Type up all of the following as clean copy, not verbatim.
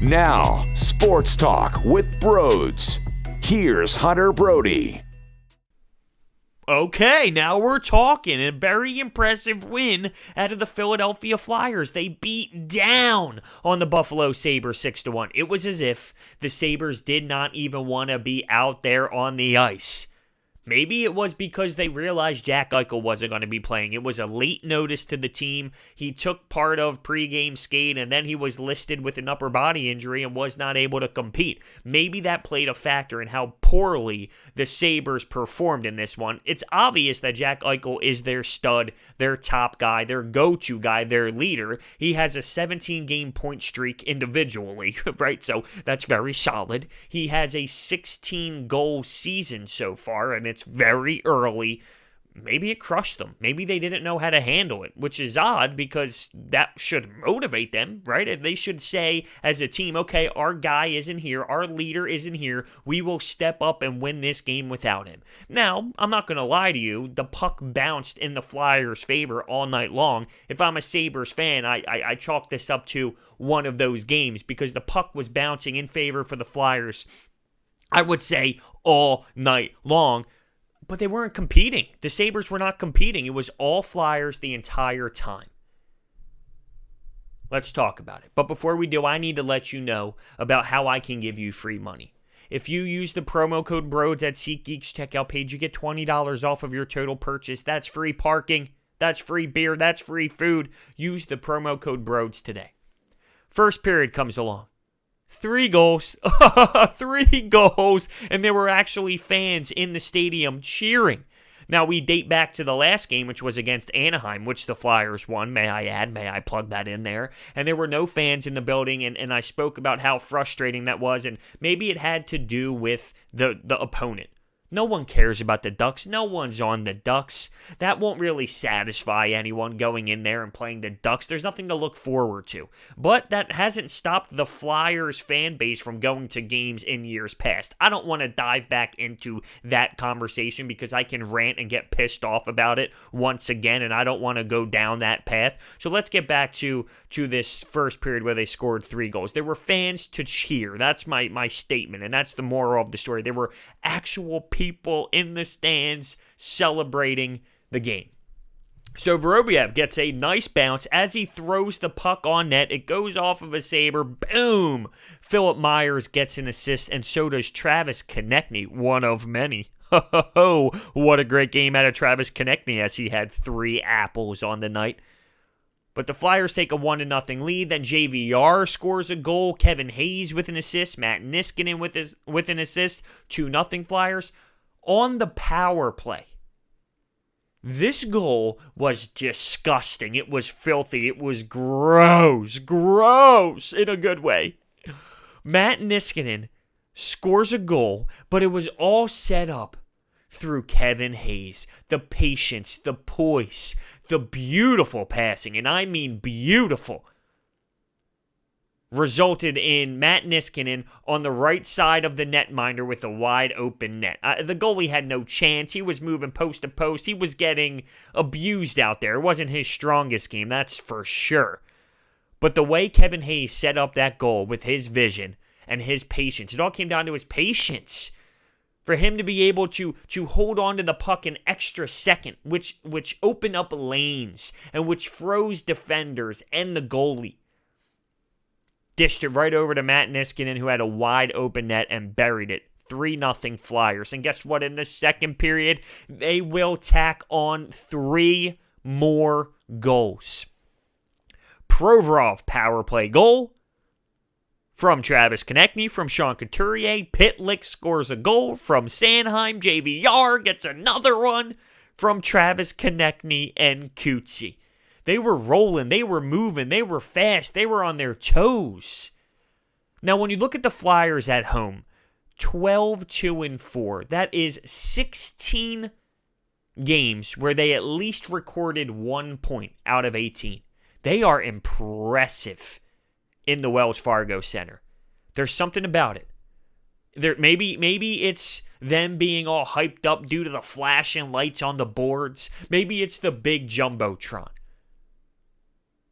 Now, Sports Talk with Broads. Here's Hunter Brody. Okay, now we're talking. A very impressive win out of the Philadelphia Flyers. They beat down on the Buffalo Sabres 6-1. It was as if the Sabres did not even want to be out there on the ice. Maybe it was because they realized Jack Eichel wasn't going to be playing. It was a late notice to the team. He took part of pregame skate, and then he was listed with an upper body injury and was not able to compete. Maybe that played a factor in how poorly the Sabres performed in this one. It's obvious that Jack Eichel is their stud, their top guy, their go-to guy, their leader. He has a 17-game point streak individually, right? So that's very solid. He has a 16-goal season so far, and it's very early. Maybe it crushed them. Maybe they didn't know how to handle it, which is odd because that should motivate them, right? They should say as a team, okay, our guy isn't here, our leader isn't here, we will step up and win this game without him. Now, I'm not going to lie to you, the puck bounced in the Flyers' favor all night long. If I'm a Sabres fan, I chalk this up to one of those games because the puck was bouncing in favor for the Flyers, I would say, all night long. But they weren't competing. The Sabres were not competing. It was all Flyers the entire time. Let's talk about it. But before we do, I need to let you know about how I can give you free money. If you use the promo code BROADS at SeatGeek's checkout page, you get $20 off of your total purchase. That's free parking. That's free beer. That's free food. Use the promo code BROADS today. First period comes along. 3 goals, 3 goals, and there were actually fans in the stadium cheering. Now, we date back to the last game, which was against Anaheim, which the Flyers won, may I add, may I plug that in there. And there were no fans in the building, and I spoke about how frustrating that was, and maybe it had to do with the opponent. No one cares about the Ducks. No one's on the Ducks. That won't really satisfy anyone going in there and playing the Ducks. There's nothing to look forward to. But that hasn't stopped the Flyers fan base from going to games in years past. I don't want to dive back into that conversation because I can rant and get pissed off about it once again, and I don't want to go down that path. So let's get back to this first period where they scored 3 goals. There were fans to cheer. That's my statement, and that's the moral of the story. There were actual people in the stands celebrating the game. So Vorobiev gets a nice bounce as he throws the puck on net. It goes off of a Sabre. Boom! Philip Myers gets an assist, and so does Travis Konecny, one of many. Ho, what a great game out of Travis Konecny as he had 3 apples on the night. But the Flyers take a 1-0 lead. Then JVR scores a goal. Kevin Hayes with an assist. Matt Niskanen with an assist. 2-0 Flyers. On the power play, this goal was disgusting. It was filthy. It was gross in a good way. Matt Niskanen scores a goal, but it was all set up through Kevin Hayes. The patience, the poise, the beautiful passing, and I mean beautiful, resulted in Matt Niskanen on the right side of the netminder with a wide open net. The goalie had no chance. He was moving post to post. He was getting abused out there. It wasn't his strongest game, that's for sure. But the way Kevin Hayes set up that goal with his vision and his patience, it all came down to his patience. For him to be able to hold on to the puck an extra second, which opened up lanes and which froze defenders and the goalie. Dished it right over to Matt Niskanen, who had a wide open net and buried it. 3-0 Flyers. And guess what? In the second period, they will tack on 3 more goals. Provorov power play goal from Travis Konecny, from Sean Couturier. Pitlick scores a goal from Sanheim. JVR gets another one from Travis Konecny and Couturier. They were rolling, they were moving, they were fast, they were on their toes. Now, when you look at the Flyers at home, 12-2-4, that is 16 games where they at least recorded 1 point out of 18. They are impressive in the Wells Fargo Center. There's something about it. Maybe it's them being all hyped up due to the flashing lights on the boards. Maybe it's the big jumbotron.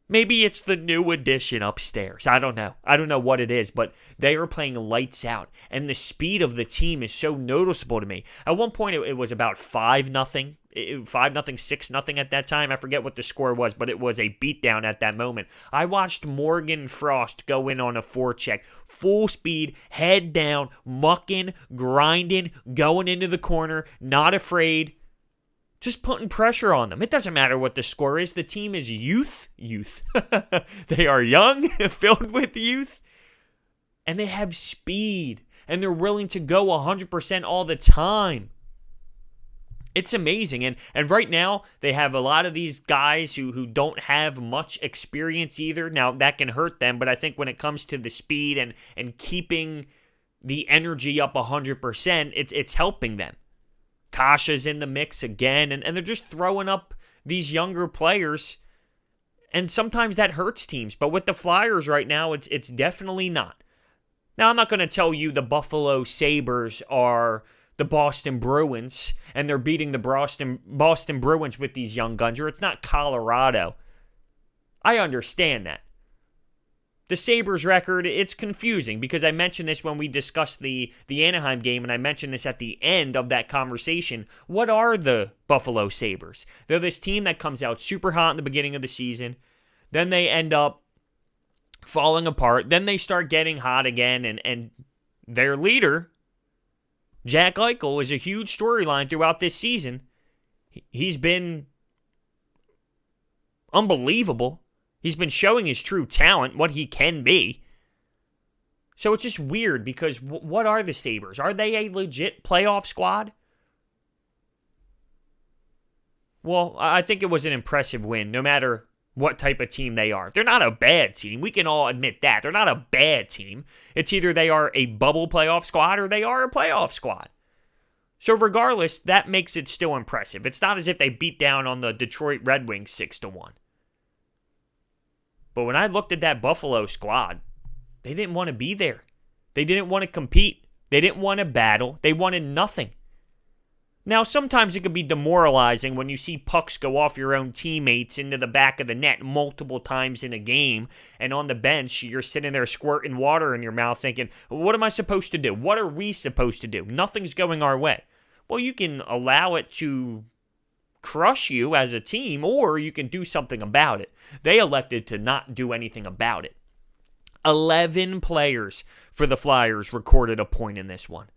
Maybe it's the new addition upstairs. I don't know. I don't know what it is, but they are playing lights out, and the speed of the team is so noticeable to me. At one point, it was about 5-0, 5-0, 6-0 at that time. I forget what the score was, but it was a beatdown at that moment. I watched Morgan Frost go in on a forecheck, full speed, head down, mucking, grinding, going into the corner, not afraid. Just putting pressure on them. It doesn't matter what the score is. The team is youth. They are young, filled with youth, and they have speed, and they're willing to go 100% all the time. It's amazing. And right now, they have a lot of these guys who don't have much experience either. Now, that can hurt them, but I think when it comes to the speed and keeping the energy up 100%, it's helping them. Kasha's in the mix again, and they're just throwing up these younger players, and sometimes that hurts teams. But with the Flyers right now, it's definitely not. Now, I'm not going to tell you the Buffalo Sabres are the Boston Bruins, and they're beating the Boston Bruins with these young guns, or it's not Colorado. I understand that. The Sabres record, it's confusing because I mentioned this when we discussed the Anaheim game, and I mentioned this at the end of that conversation. What are the Buffalo Sabres? They're this team that comes out super hot in the beginning of the season. Then they end up falling apart. Then they start getting hot again, and their leader, Jack Eichel, is a huge storyline throughout this season. He's been unbelievable. He's been showing his true talent, what he can be. So it's just weird because what are the Sabres? Are they a legit playoff squad? Well, I think it was an impressive win, no matter what type of team they are. They're not a bad team. We can all admit that. They're not a bad team. It's either they are a bubble playoff squad or they are a playoff squad. So regardless, that makes it still impressive. It's not as if they beat down on the Detroit Red Wings 6-1. But when I looked at that Buffalo squad, they didn't want to be there. They didn't want to compete. They didn't want to battle. They wanted nothing. Now, sometimes it can be demoralizing when you see pucks go off your own teammates into the back of the net multiple times in a game, and on the bench, you're sitting there squirting water in your mouth thinking, what am I supposed to do? What are we supposed to do? Nothing's going our way. Well, you can allow it to crush you as a team, or you can do something about it. They elected to not do anything about it. 11 players for the Flyers recorded a point in this one.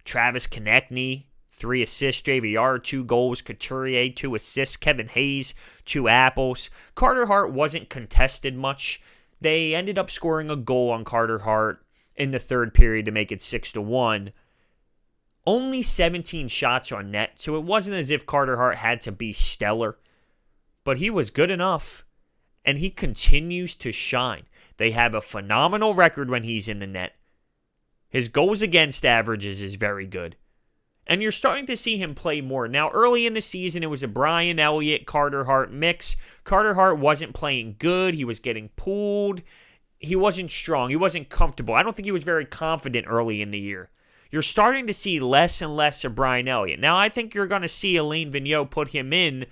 Travis Konecny, 3 assists. JVR, 2 goals. Couturier, 2 assists. Kevin Hayes, 2 apples. Carter Hart wasn't contested much. They ended up scoring a goal on Carter Hart in the third period to make it 6-1. Only 17 shots on net, so it wasn't as if Carter Hart had to be stellar. But he was good enough, and he continues to shine. They have a phenomenal record when he's in the net. His goals against averages is very good. And you're starting to see him play more. Now, early in the season, it was a Brian Elliott, Carter Hart mix. Carter Hart wasn't playing good. He was getting pulled. He wasn't strong. He wasn't comfortable. I don't think he was very confident early in the year. You're starting to see less and less of Brian Elliott. Now, I think you're going to see Alain Vigneault put him in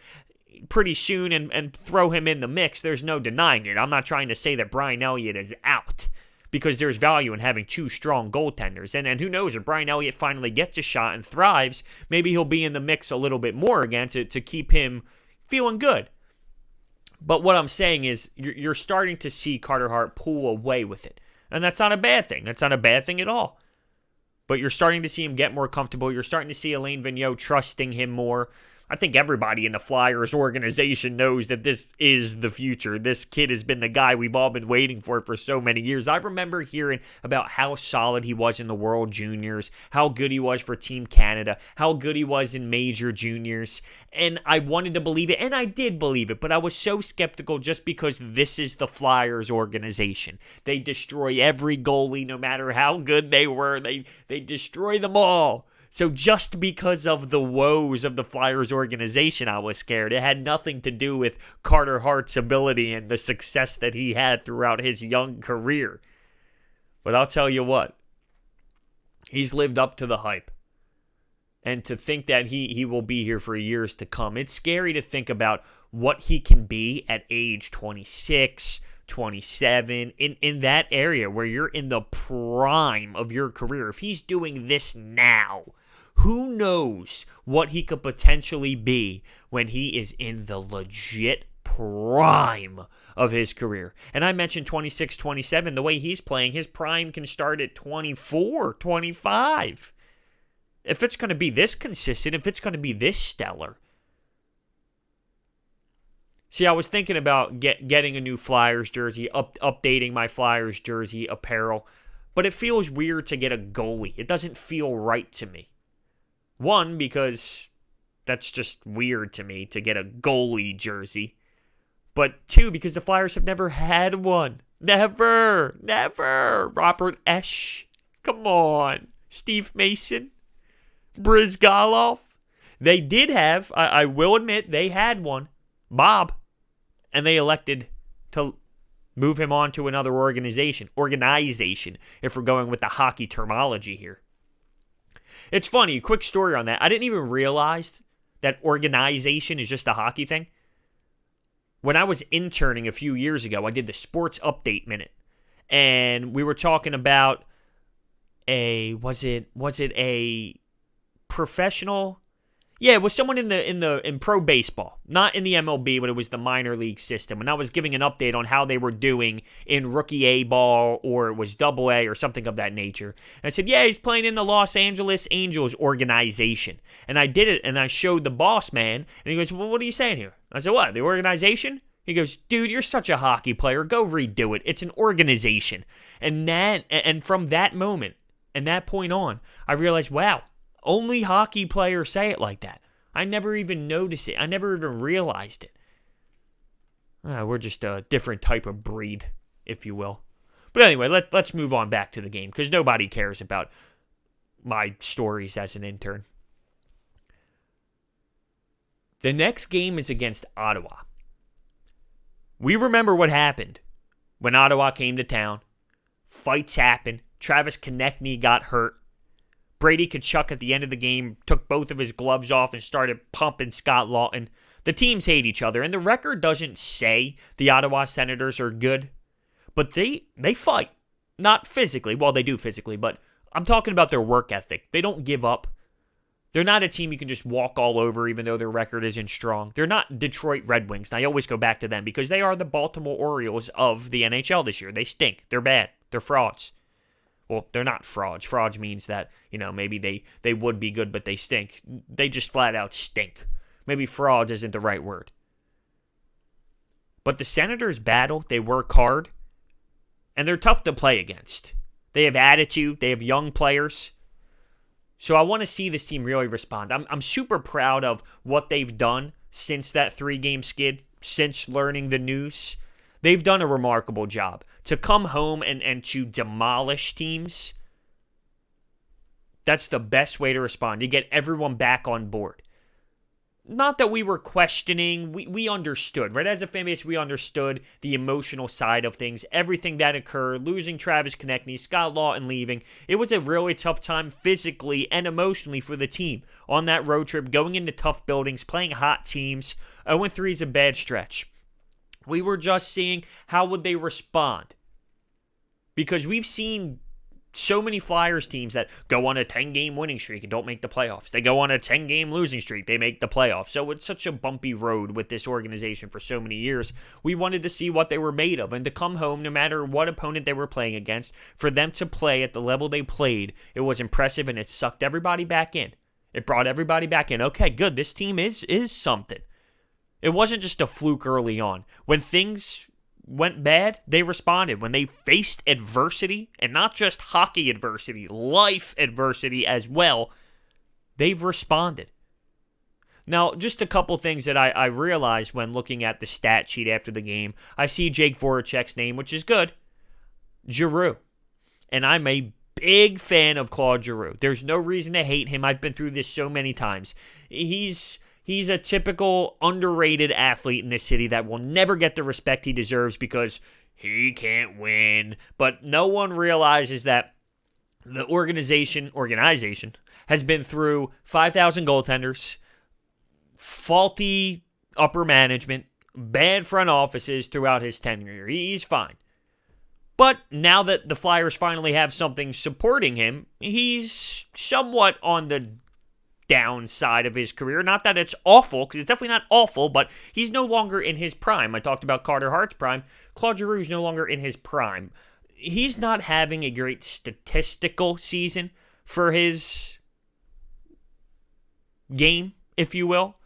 pretty soon and throw him in the mix. There's no denying it. I'm not trying to say that Brian Elliott is out, because there's value in having 2 strong goaltenders. And who knows, if Brian Elliott finally gets a shot and thrives, maybe he'll be in the mix a little bit more again to keep him feeling good. But what I'm saying is you're starting to see Carter Hart pull away with it. And that's not a bad thing. That's not a bad thing at all. But you're starting to see him get more comfortable. You're starting to see Alain Vigneault trusting him more. I think everybody in the Flyers organization knows that this is the future. This kid has been the guy we've all been waiting for so many years. I remember hearing about how solid he was in the World Juniors, how good he was for Team Canada, how good he was in Major Juniors, and I wanted to believe it, and I did believe it, but I was so skeptical just because this is the Flyers organization. They destroy every goalie, no matter how good they were. They destroy them all. So just because of the woes of the Flyers organization, I was scared. It had nothing to do with Carter Hart's ability and the success that he had throughout his young career. But I'll tell you what, he's lived up to the hype. And to think that he will be here for years to come. It's scary to think about what he can be at age 26, 27, in that area where you're in the prime of your career. If he's doing this now, who knows what he could potentially be when he is in the legit prime of his career. And I mentioned 26, 27. The way he's playing, his prime can start at 24, 25. If it's going to be this consistent, if it's going to be this stellar. See, I was thinking about getting a new Flyers jersey, updating my Flyers jersey apparel, but it feels weird to get a goalie. It doesn't feel right to me. One, because that's just weird to me to get a goalie jersey. But two, because the Flyers have never had one. Never. Robert Esch. Come on. Steve Mason. Brizgalov. They did have, I will admit, they had one. Bob. And they elected to move him on to another organization, if we're going with the hockey terminology here. It's funny, quick story on that. I didn't even realize that organization is just a hockey thing. When I was interning a few years ago, I did the Sports Update Minute. And we were talking about was it a professional? Yeah, it was someone in pro baseball, not in the MLB, but it was the minor league system. And I was giving an update on how they were doing in rookie A ball, or it was double A or something of that nature. And I said, yeah, he's playing in the Los Angeles Angels organization. And I did it, and I showed the boss man, and he goes, well, what are you saying here? I said, what, the organization? He goes, dude, you're such a hockey player. Go redo it. It's an organization. And from that moment, and that point on, I realized, wow, only hockey players say it like that. I never even noticed it. I never even realized it. We're just a different type of breed, if you will. But anyway, let's move on back to the game, because nobody cares about my stories as an intern. The next game is against Ottawa. We remember what happened when Ottawa came to town. Fights happened. Travis Konecny got hurt. Brady Tkachuk at the end of the game took both of his gloves off and started pumping Scott Laughton. The teams hate each other, and the record doesn't say the Ottawa Senators are good, but they fight. Not physically. Well, they do physically, but I'm talking about their work ethic. They don't give up. They're not a team you can just walk all over even though their record isn't strong. They're not Detroit Red Wings, and I always go back to them because they are the Baltimore Orioles of the NHL this year. They stink. They're bad. They're frauds. Well, they're not frauds. Frauds means that, maybe they would be good, but they stink. They just flat out stink. Maybe frauds isn't the right word. But the Senators battle. They work hard. And they're tough to play against. They have attitude. They have young players. So I want to see this team really respond. I'm super proud of what they've done since that 3-game skid, since learning the news. They've done a remarkable job. To come home and to demolish teams, that's the best way to respond. You get everyone back on board. Not that we were questioning, we understood, right? As a fan base, we understood the emotional side of things, everything that occurred, losing Travis Konecny, Scott Laughton leaving. It was a really tough time physically and emotionally for the team on that road trip, going into tough buildings, playing hot teams. 0-3 is a bad stretch. We were just seeing how would they respond. Because we've seen so many Flyers teams that go on a 10-game winning streak and don't make the playoffs. They go on a 10-game losing streak, they make the playoffs. So it's such a bumpy road with this organization for so many years. We wanted to see what they were made of, and to come home, no matter what opponent they were playing against, for them to play at the level they played, it was impressive, and it sucked everybody back in. It brought everybody back in. Okay, good, this team is something. It wasn't just a fluke early on. When things went bad, they responded. When they faced adversity, and not just hockey adversity, life adversity as well, they've responded. Now, just a couple things that I realized when looking at the stat sheet after the game. I see Jake Voracek's name, which is good. Giroux. And I'm a big fan of Claude Giroux. There's no reason to hate him. I've been through this so many times. He's a typical underrated athlete in this city that will never get the respect he deserves because he can't win. But no one realizes that The organization has been through 5,000 goaltenders, faulty upper management, bad front offices throughout his tenure. He's fine. But now that the Flyers finally have something supporting him, he's somewhat on the downside of his career. Not that it's awful, because it's definitely not awful, but he's no longer in his prime. I talked about Carter Hart's prime. Claude Giroux is no longer in his prime. He's not having a great statistical season for his game, if you will.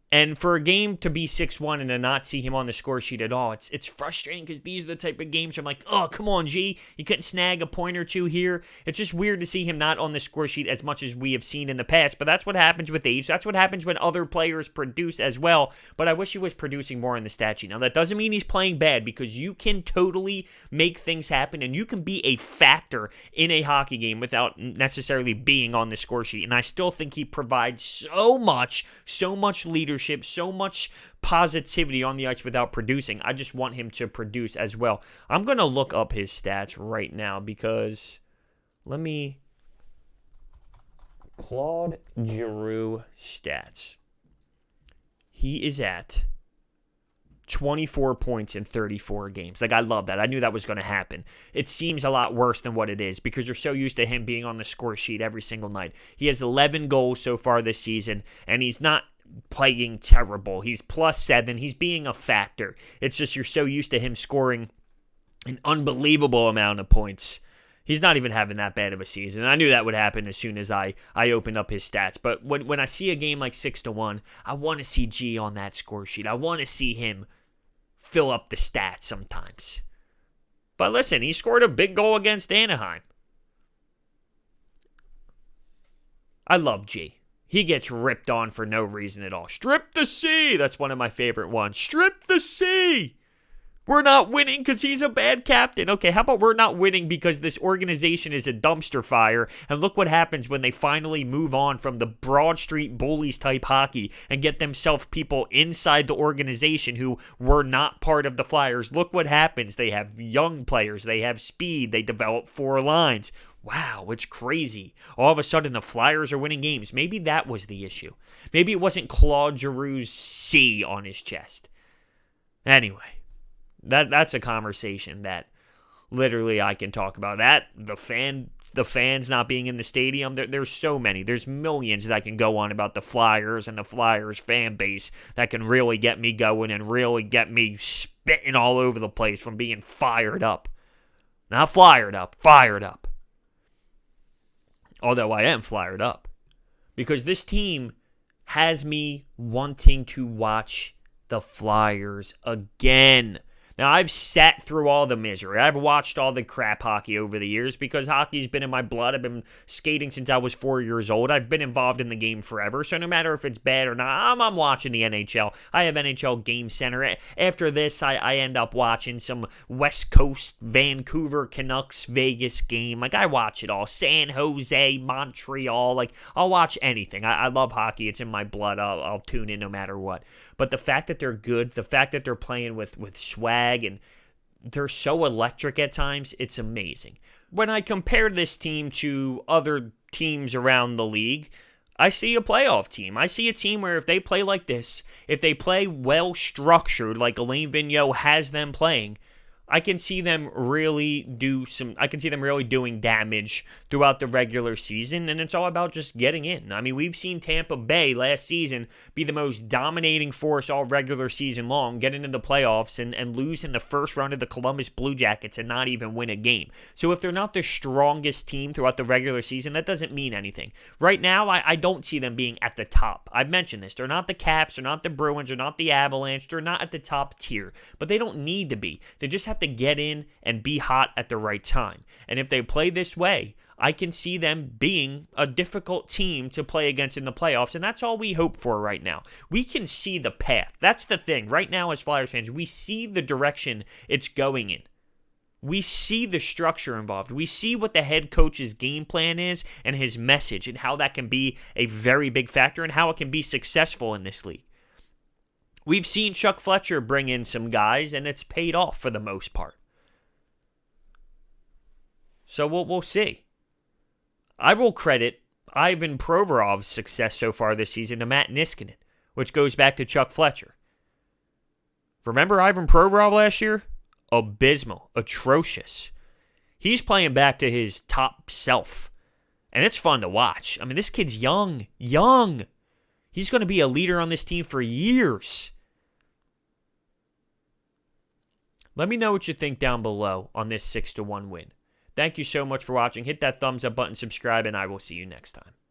And for a game to be 6-1 and to not see him on the score sheet at all, it's frustrating because these are the type of games where I'm like, oh, come on, G. You couldn't snag a point or two here. It's just weird to see him not on the score sheet as much as we have seen in the past. But that's what happens with age. That's what happens when other players produce as well. But I wish he was producing more in the stat sheet. Now, that doesn't mean he's playing bad, because you can totally make things happen and you can be a factor in a hockey game without necessarily being on the score sheet. And I still think he provides so much leadership, so much positivity on the ice without producing. I just want him to produce as well. I'm going to look up his stats right now because Claude Giroux stats. He is at 24 points in 34 games. Like, I love that. I knew that was going to happen. It seems a lot worse than what it is because you're so used to him being on the score sheet every single night. He has 11 goals so far this season, and he's not playing terrible. He's +7. He's being a factor. It's just you're so used to him scoring an unbelievable amount of points. He's not even having that bad of a season. And I knew that would happen as soon as I opened up his stats. But when I see a game like 6-1, I want to see G on that score sheet. I want to see him fill up the stats sometimes. But listen, he scored a big goal against Anaheim. I love G. He gets ripped on for no reason at all. Strip the C! That's one of my favorite ones. Strip the C! We're not winning because he's a bad captain. Okay, how about we're not winning because this organization is a dumpster fire, and look what happens when they finally move on from the Broad Street Bullies type hockey and get themselves people inside the organization who were not part of the Flyers. Look what happens. They have young players. They have speed. They develop 4 lines. Wow, it's crazy. All of a sudden, the Flyers are winning games. Maybe that was the issue. Maybe it wasn't Claude Giroux's C on his chest. Anyway, that's a conversation that literally I can talk about. That, the fans not being in the stadium, there's so many. There's millions that I can go on about the Flyers and the Flyers fan base that can really get me going and really get me spitting all over the place from being fired up. Not fired up, fired up. Although I am fired up. Because this team has me wanting to watch the Flyers again. Now, I've sat through all the misery. I've watched all the crap hockey over the years because hockey's been in my blood. I've been skating since I was 4 years old. I've been involved in the game forever. So no matter if it's bad or not, I'm watching the NHL. I have NHL Game Center. After this, I end up watching some West Coast, Vancouver Canucks, Vegas game. Like, I watch it all. San Jose, Montreal. Like, I'll watch anything. I love hockey. It's in my blood. I'll tune in no matter what. But the fact that they're good, the fact that they're playing with swag, and they're so electric at times, it's amazing. When I compare this team to other teams around the league, I see a playoff team. I see a team where if they play like this, if they play well structured like Alain Vigneault has them playing, I can see them really doing damage throughout the regular season, and it's all about just getting in. I mean, we've seen Tampa Bay last season be the most dominating force all regular season long, get into the playoffs and lose in the first round of the Columbus Blue Jackets and not even win a game. So if they're not the strongest team throughout the regular season, that doesn't mean anything. Right now, I don't see them being at the top. I've mentioned this. They're not the Caps, they're not the Bruins, they're not the Avalanche, they're not at the top tier, but they don't need to be. They just have to get in and be hot at the right time. And if they play this way, I can see them being a difficult team to play against in the playoffs, and that's all we hope for right now. We can see the path. That's the thing. Right now, as Flyers fans, we see the direction it's going in. We see the structure involved. We see what the head coach's game plan is and his message and how that can be a very big factor and how it can be successful in this league. We've seen Chuck Fletcher bring in some guys, and it's paid off for the most part. So we'll see. I will credit Ivan Provorov's success so far this season to Matt Niskanen, which goes back to Chuck Fletcher. Remember Ivan Provorov last year? Abysmal, atrocious. He's playing back to his top self, and it's fun to watch. I mean, this kid's young. He's going to be a leader on this team for years. Let me know what you think down below on this 6-1 win. Thank you so much for watching. Hit that thumbs up button, subscribe, and I will see you next time.